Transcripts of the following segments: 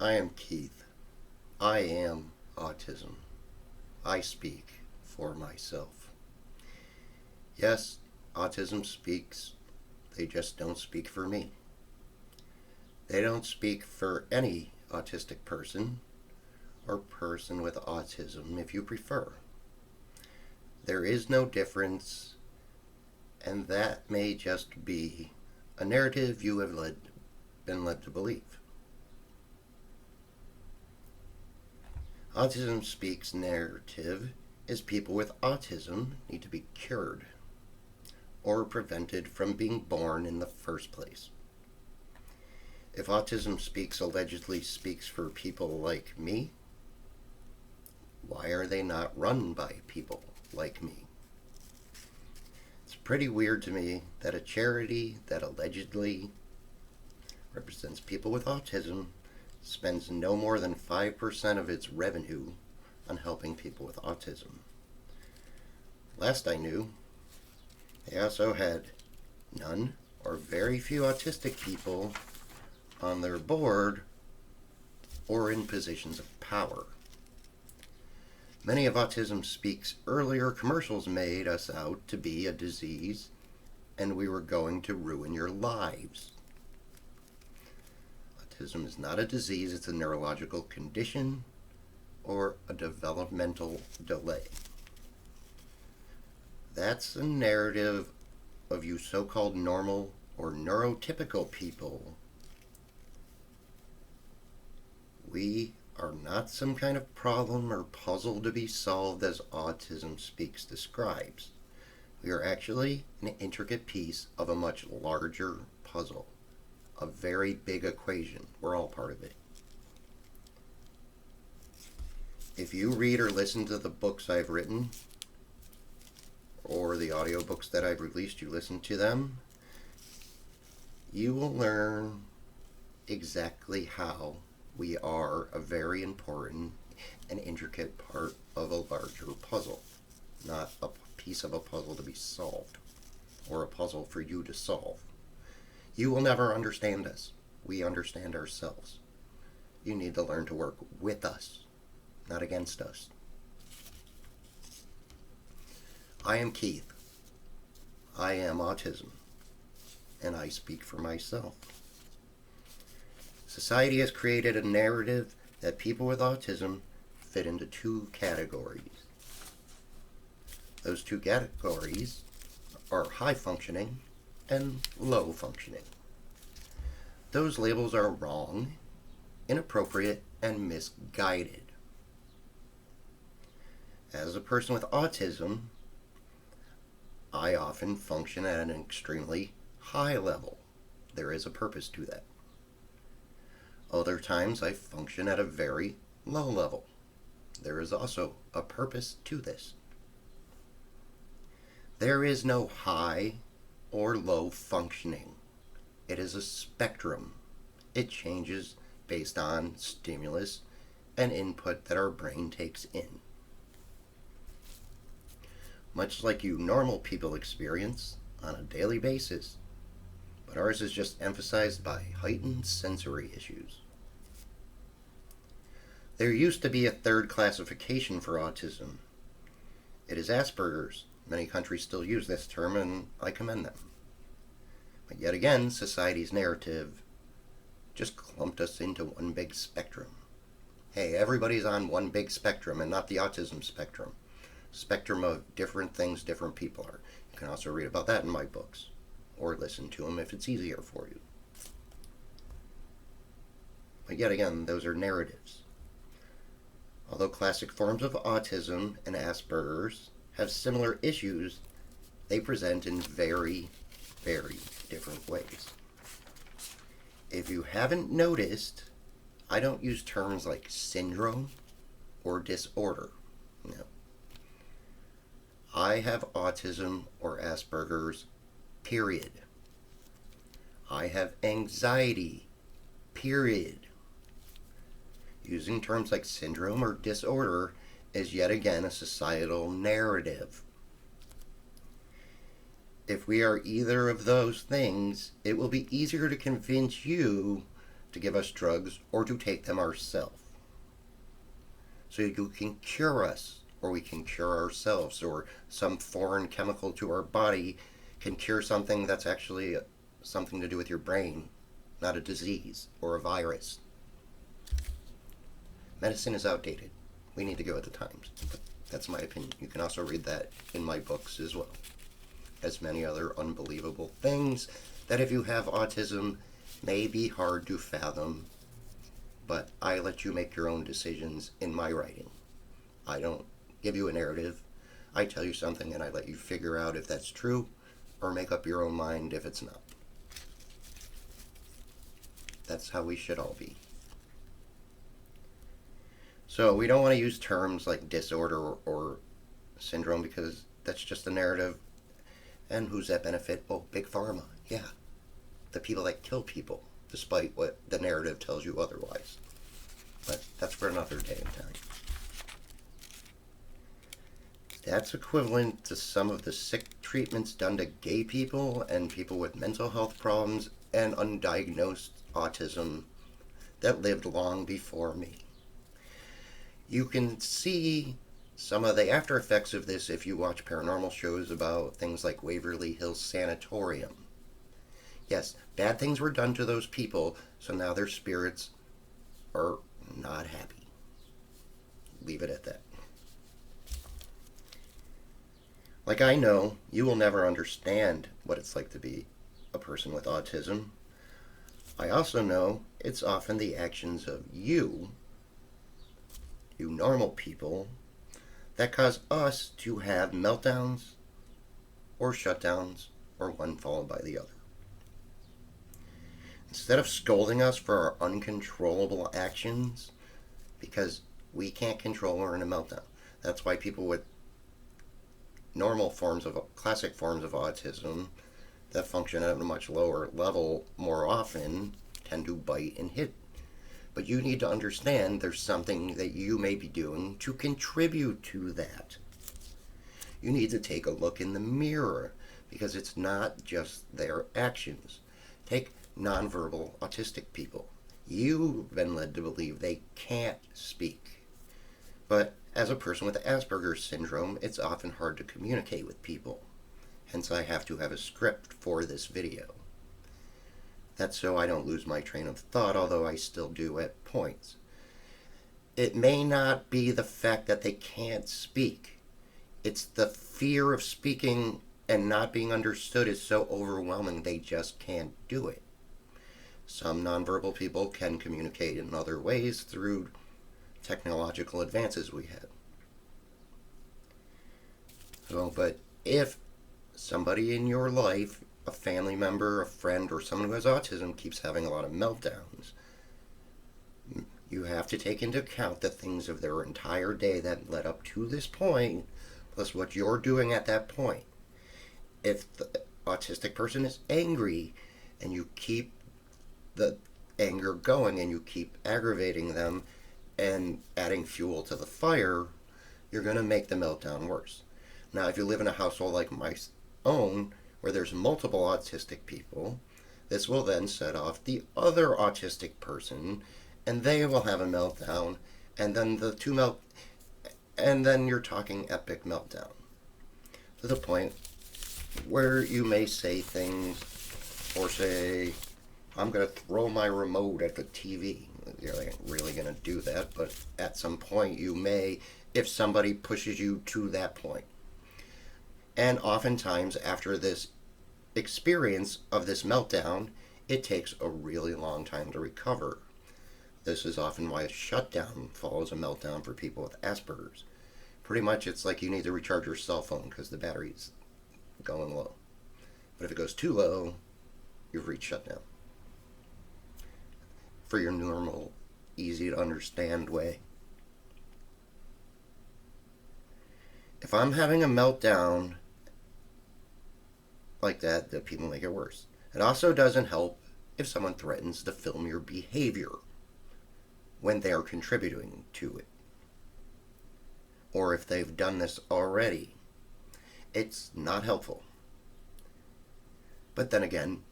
I am Keith. I am autism. I speak for myself. Yes, Autism Speaks. They just don't speak for me. They don't speak for any autistic person or person with autism if you prefer. There is no difference, and that may just be a narrative you have been led to believe. Autism Speaks narrative is people with autism need to be cured or prevented from being born in the first place. If Autism Speaks allegedly speaks for people like me, why are they not run by people like me? It's pretty weird to me that a charity that allegedly represents people with autism spends no more than 5% of its revenue on helping people with autism. Last I knew, they also had none or very few autistic people on their board or in positions of power. Many of Autism Speaks' earlier commercials made us out to be a disease and we were going to ruin your lives. Autism is not a disease, it's a neurological condition or a developmental delay. That's a narrative of you so-called normal or neurotypical people. We are not some kind of problem or puzzle to be solved as Autism Speaks describes. We are actually an intricate piece of a much larger puzzle. A very big equation. We're all part of it. If you read or listen to the books I've written, or the audiobooks that I've released, you listen to them, you will learn exactly how we are a very important and intricate part of a larger puzzle, not a piece of a puzzle to be solved, or a puzzle for you to solve. You will never understand us. We understand ourselves. You need to learn to work with us, not against us. I am Keith. I am autism, and I speak for myself. Society has created a narrative that people with autism fit into two categories. Those two categories are high functioning and low functioning. Those labels are wrong, inappropriate, and misguided. As a person with autism, I often function at an extremely high level. There is a purpose to that. Other times I function at a very low level. There is also a purpose to this. There is no high or low functioning. It is a spectrum. It changes based on stimulus and input that our brain takes in. Much like you normal people experience on a daily basis, but ours is just emphasized by heightened sensory issues. There used to be a third classification for autism. It is Asperger's. Many countries still use this term, and I commend them. But yet again, society's narrative just clumped us into one big spectrum. Hey, everybody's on one big spectrum and not the autism spectrum. Spectrum of different things different people are. You can also read about that in my books, or listen to them if it's easier for you. But yet again, those are narratives. Although classic forms of autism and Asperger's have similar issues, they present in very, very different ways. If you haven't noticed, I don't use terms like syndrome or disorder. No. I have autism or Asperger's, period. I have anxiety, period. Using terms like syndrome or disorder is yet again a societal narrative. If we are either of those things, it will be easier to convince you to give us drugs or to take them ourselves. So you can cure us, or we can cure ourselves, or some foreign chemical to our body can cure something that's actually something to do with your brain, not a disease or a virus. Medicine is outdated. We need to go with the times. But that's my opinion. You can also read that in my books as well. As many other unbelievable things that, if you have autism, may be hard to fathom, but I let you make your own decisions in my writing. I don't give you a narrative. I tell you something and I let you figure out if that's true or make up your own mind if it's not. That's how we should all be. So we don't want to use terms like disorder or syndrome because that's just a narrative. And who's that benefit? Oh, Big Pharma. Yeah. The people that kill people, despite what the narrative tells you otherwise. But that's for another day and time. That's equivalent to some of the sick treatments done to gay people and people with mental health problems and undiagnosed autism that lived long before me. You can see some of the after effects of this if you watch paranormal shows about things like Waverly Hills Sanatorium. Yes, bad things were done to those people, so now their spirits are not happy. Leave it at that. Like, I know you will never understand what it's like to be a person with autism. I also know it's often the actions of you normal people, that cause us to have meltdowns or shutdowns, or one followed by the other. Instead of scolding us for our uncontrollable actions, because we can't control we're in a meltdown. That's why people with classic forms of autism that function at a much lower level more often tend to bite and hit. But you need to understand there's something that you may be doing to contribute to that. You need to take a look in the mirror because it's not just their actions. Take nonverbal autistic people. You've been led to believe they can't speak. But as a person with Asperger syndrome, it's often hard to communicate with people. Hence, I have to have a script for this video. That's so I don't lose my train of thought, although I still do at points. It may not be the fact that they can't speak. It's the fear of speaking and not being understood is so overwhelming they just can't do it. Some nonverbal people can communicate in other ways through technological advances we have. So, but if somebody in your life, a family member, a friend, or someone who has autism keeps having a lot of meltdowns, you have to take into account the things of their entire day that led up to this point, plus what you're doing at that point. If the autistic person is angry and you keep the anger going and you keep aggravating them and adding fuel to the fire, you're going to make the meltdown worse. Now, if you live in a household like my own, where there's multiple autistic people, this will then set off the other autistic person, and they will have a meltdown, and then and then you're talking epic meltdown. To the point where you may say things, or say, I'm going to throw my remote at the TV. You're like, really going to do that, but at some point you may, if somebody pushes you to that point. And oftentimes, after this experience of this meltdown, it takes a really long time to recover. This is often why a shutdown follows a meltdown for people with Asperger's. Pretty much it's like you need to recharge your cell phone because the battery's going low. But if it goes too low, you've reached shutdown. For your normal, easy to understand way. If I'm having a meltdown like that, the people make it worse. It also doesn't help if someone threatens to film your behavior when they're contributing to it. Or if they've done this already. It's not helpful. But then again,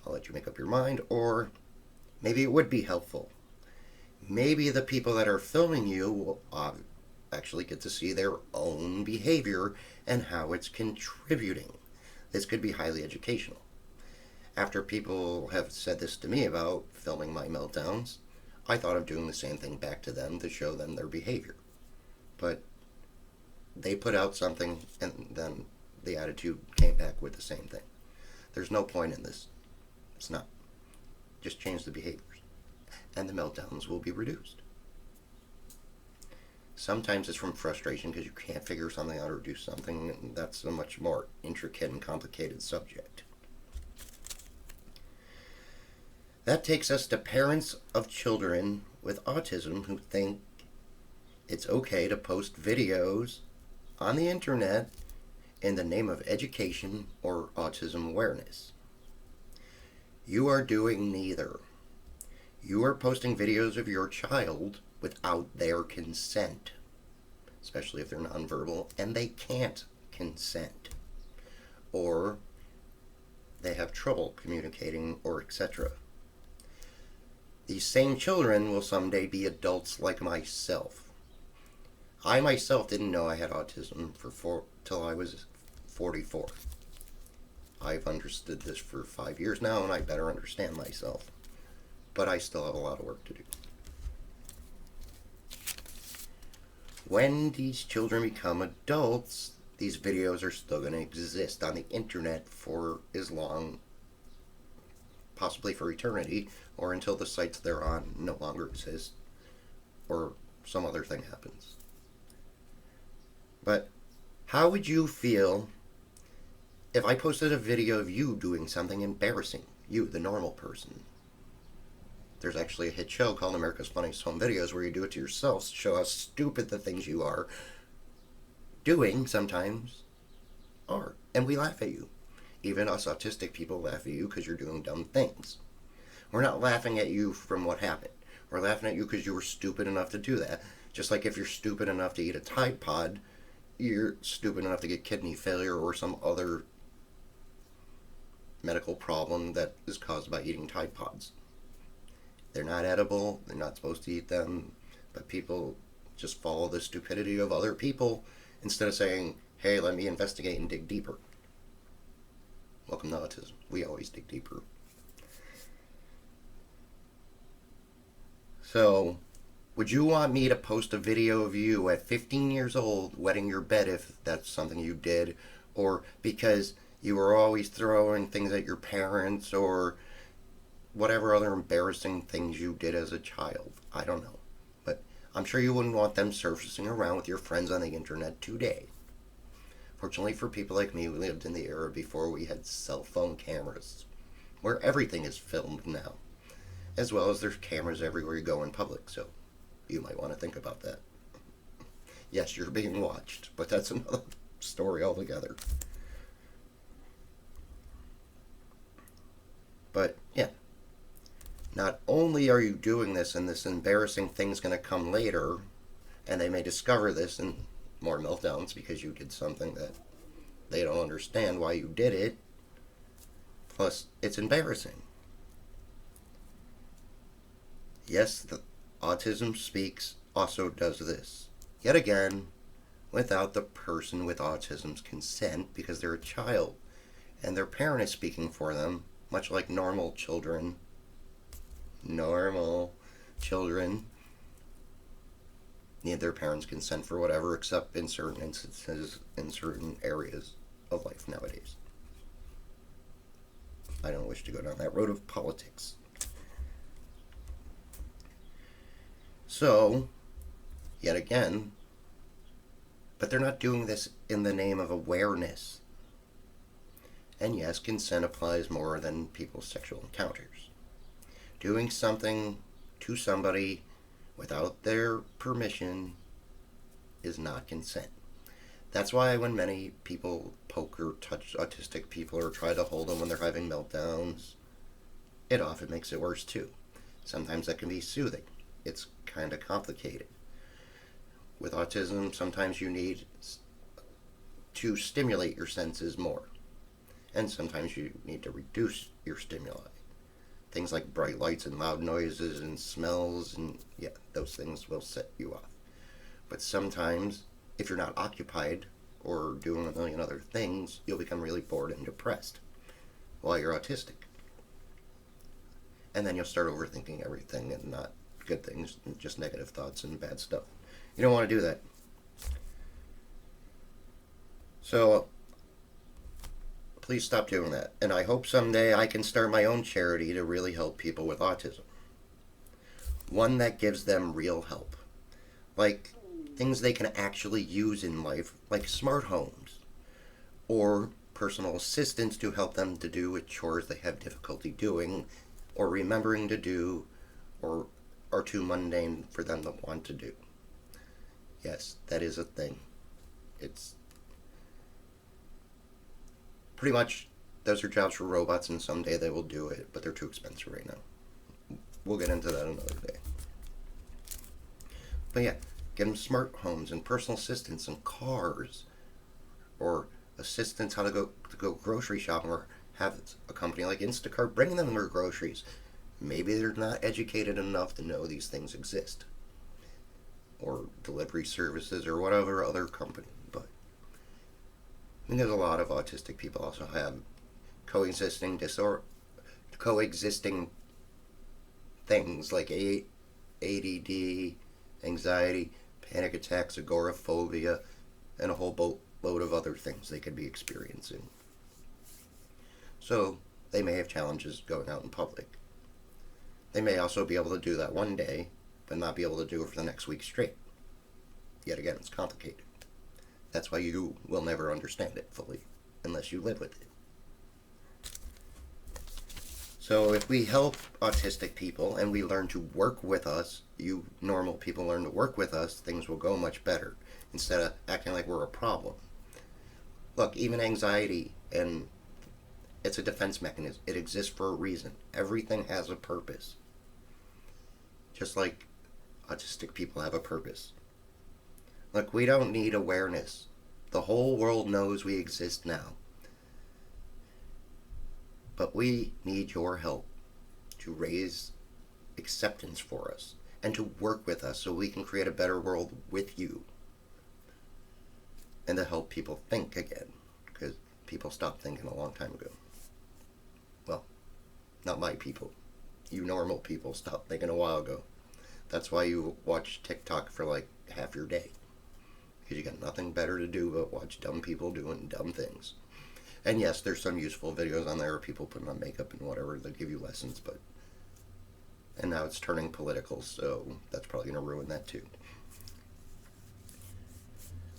I'll let you make up your mind, or maybe it would be helpful. Maybe the people that are filming you will actually get to see their own behavior and how it's contributing. This could be highly educational. After people have said this to me about filming my meltdowns, I thought of doing the same thing back to them to show them their behavior. But they put out something and then the attitude came back with the same thing. There's no point in this. It's not. Just change the behaviors and the meltdowns will be reduced. Sometimes it's from frustration because you can't figure something out or do something, and that's a much more intricate and complicated subject. That takes us to parents of children with autism who think it's okay to post videos on the internet in the name of education or autism awareness. You are doing neither. You are posting videos of your child without their consent, especially if they're nonverbal and they can't consent, or they have trouble communicating, or etc. These same children will someday be adults like myself. I myself didn't know I had autism till I was 44. I've understood this for 5 years now, and I better understand myself. But I still have a lot of work to do. When these children become adults, these videos are still going to exist on the internet for as long, possibly for eternity, or until the sites they're on no longer exist, or some other thing happens. But how would you feel if I posted a video of you doing something embarrassing? You, the normal person. There's actually a hit show called America's Funniest Home Videos where you do it to yourself to show how stupid the things you are doing sometimes are. And we laugh at you. Even us autistic people laugh at you because you're doing dumb things. We're not laughing at you from what happened. We're laughing at you because you were stupid enough to do that. Just like if you're stupid enough to eat a Tide Pod, you're stupid enough to get kidney failure or some other medical problem that is caused by eating Tide Pods. They're not edible, they're not supposed to eat them, but people just follow the stupidity of other people instead of saying, hey, let me investigate and dig deeper. Welcome to autism. We always dig deeper. So, would you want me to post a video of you at 15 years old wetting your bed if that's something you did, or because you were always throwing things at your parents, or whatever other embarrassing things you did as a child? I don't know. But I'm sure you wouldn't want them surfacing around with your friends on the internet today. Fortunately for people like me, we lived in the era before we had cell phone cameras, where everything is filmed now, as well as there's cameras everywhere you go in public, so you might want to think about that. Yes, you're being watched, but that's another story altogether. But, yeah. Not only are you doing this and this embarrassing thing's going to come later, and they may discover this in more meltdowns because you did something that they don't understand why you did it, plus it's embarrassing. Yes, the Autism Speaks also does this. Yet again, without the person with autism's consent, because they're a child, and their parent is speaking for them, much like normal children need their parents' consent for whatever, except in certain instances, in certain areas of life nowadays. I don't wish to go down that road of politics. So, yet again, but they're not doing this in the name of awareness. And yes, consent applies more than people's sexual encounters. Doing something to somebody without their permission is not consent. That's why when many people poke or touch autistic people or try to hold them when they're having meltdowns, it often makes it worse too. Sometimes that can be soothing. It's kind of complicated. With autism, sometimes you need to stimulate your senses more. And sometimes you need to reduce your stimuli. Things like bright lights and loud noises and smells, and yeah, those things will set you off. But sometimes, if you're not occupied or doing a million other things, you'll become really bored and depressed while you're autistic. And then you'll start overthinking everything and not good things, and just negative thoughts and bad stuff. You don't want to do that. So, please stop doing that. And I hope someday I can start my own charity to really help people with autism. One that gives them real help. Like things they can actually use in life, like smart homes. Or personal assistants to help them to do with chores they have difficulty doing, or remembering to do, or are too mundane for them to want to do. Yes, that is a thing. It's pretty much, those are jobs for robots, and someday they will do it, but they're too expensive right now. We'll get into that another day. But yeah, get them smart homes and personal assistants and cars, or assistants how to go grocery shopping, or have a company like Instacart bringing them their groceries. Maybe they're not educated enough to know these things exist, or delivery services, or whatever other company. But I think there's a lot of autistic people also have coexisting things like ADD, anxiety, panic attacks, agoraphobia, and a whole boatload of other things they could be experiencing. So they may have challenges going out in public. They may also be able to do that one day, but not be able to do it for the next week straight. Yet again, it's complicated. That's why you will never understand it fully, unless you live with it. So if we help autistic people and we learn to work with us, you normal people learn to work with us, things will go much better, instead of acting like we're a problem. Look, even anxiety, and it's a defense mechanism. It exists for a reason. Everything has a purpose. Just like autistic people have a purpose. Look, we don't need awareness. The whole world knows we exist now. But we need your help to raise acceptance for us and to work with us so we can create a better world with you. And to help people think again, because people stopped thinking a long time ago. Well, not my people. You normal people stopped thinking a while ago. That's why you watch TikTok for like half your day. Because you got nothing better to do but watch dumb people doing dumb things. And yes, there's some useful videos on there of people putting on makeup and whatever that give you lessons, but... And now it's turning political, so that's probably going to ruin that too.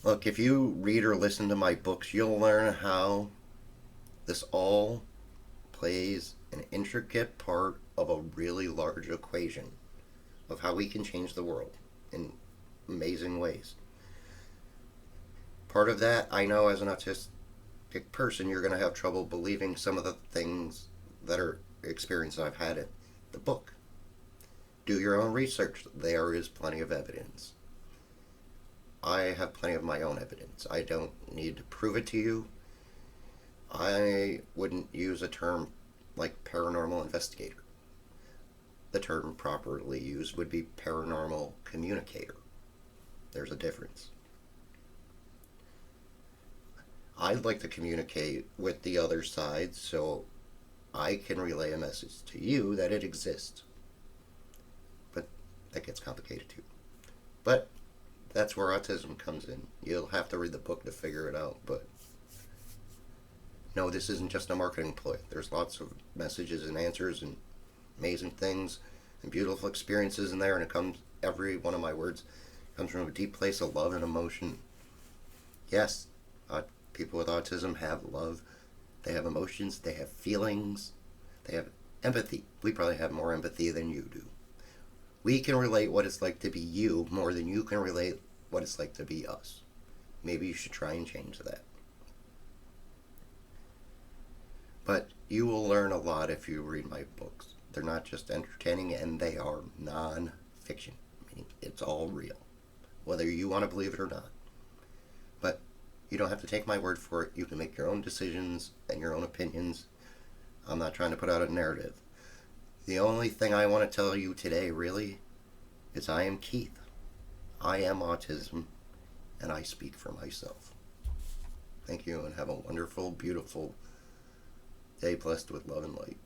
Look, if you read or listen to my books, you'll learn how this all plays an intricate part of a really large equation of how we can change the world in amazing ways. Part of that, I know as an autistic person, you're going to have trouble believing some of the things that are experiences I've had in the book. Do your own research. There is plenty of evidence. I have plenty of my own evidence. I don't need to prove it to you. I wouldn't use a term like paranormal investigator. The term properly used would be paranormal communicator. There's a difference. I'd like to communicate with the other side so I can relay a message to you that it exists. But that gets complicated too. But that's where autism comes in. You'll have to read the book to figure it out, but no, this isn't just a marketing ploy. There's lots of messages and answers and amazing things and beautiful experiences in there, and it comes, every one of my words comes from a deep place of love and emotion. Yes, people with autism have love, they have emotions, they have feelings, they have empathy. We probably have more empathy than you do. We can relate what it's like to be you more than you can relate what it's like to be us. Maybe you should try and change that. But you will learn a lot if you read my books. They're not just entertaining, and they are non-fiction, meaning it's all real, whether you want to believe it or not. But you don't have to take my word for it. You can make your own decisions and your own opinions. I'm not trying to put out a narrative. The only thing I want to tell you today, really, is I am Keith. I am autism, and I speak for myself. Thank you, and have a wonderful, beautiful day blessed with love and light.